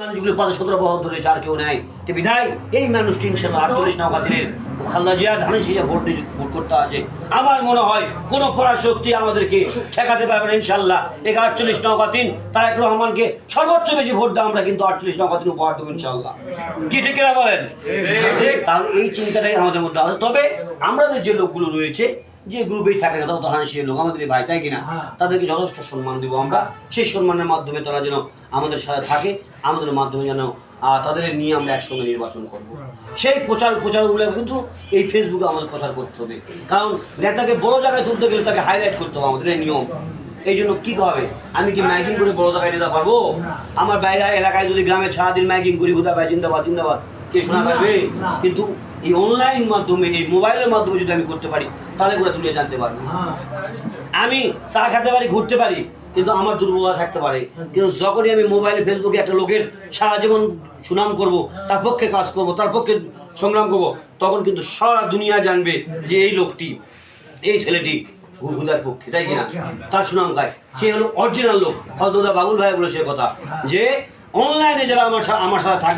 মানুষগুলো 17 বছর ধরে চার কেউ নেয় তো বিধায় এই মানুষটি ইনশাল্লাহ 48 নৌকা দিনের খালদা জিয়া ধানের শীষে ভোট করতে আছে। আমার মনে হয় কোনো পরাশক্তি আমাদেরকে ঠেকাতে পারবে না ইনশাল্লাহ। 48 নৌকা দিন তারেক রহমানকে সর্বোচ্চ বেশি ভোট দেওয়া আমরা কিন্তু 48 নৌকা দিন উপহার দেবো ইনশাল্লাহ। কি ঠিক না বলেন? তাহলে এই চিন্তাটাই আমাদের মধ্যে আছে। তবে আমাদের যে লোকগুলো রয়েছে যে গ্রুপেই থাকে না তত হাসির লোক আমাদের ভাই, তাই কিনা, তাদেরকে যথেষ্ট সম্মান দিব আমরা। সেই সম্মানের মাধ্যমে তারা যেন আমাদের সাথে থাকে, আমাদের মাধ্যমে যেন তাদের নিয়ে আমরা একসঙ্গে নির্বাচন করব। সেই প্রচারগুলো কিন্তু এই ফেসবুকে আমাদের প্রচার করতে হবে, কারণ নেতাকে বড় জায়গায় তুলতে গেলে তাকে হাইলাইট করতে হবে, আমাদের এই নিয়ম। এই জন্য কী হবে, আমি কি মাইকিং করে বড় জায়গায় নিতে পারবো? আমার বাইরে এলাকায় যদি গ্রামে সারাদিন মাইকিং করি হুদা ভাই জিন্দাবাদ জিন্দাবাদ, কে শোনা পারবে? কিন্তু এই অনলাইন মাধ্যমে, এই মোবাইলের মাধ্যমে যদি আমি করতে পারি তাহলে পুরো দুনিয়া জানতে পারবে। আমি চা খেতে পারি, ঘুরতে পারি, কিন্তু আমার দুর্বলতা থাকতে পারে। কিন্তু যখনই আমি মোবাইলে ফেসবুকে একটা লোকের সারা জীবন সুনাম করব, তার পক্ষে কাজ করব, তার পক্ষে সংগ্রাম করব, তখন কিন্তু সারা দুনিয়া জানবে যে এই লোকটি, এই ছেলেটি হুদার পক্ষে, তাই কিনা, তার সুনাম গায়, সে হলো অরিজিনাল লোক। হয়তো বাবুল ভাই বলে সে কথা যে অনলাইনে যারা আমার সাথে থাকবে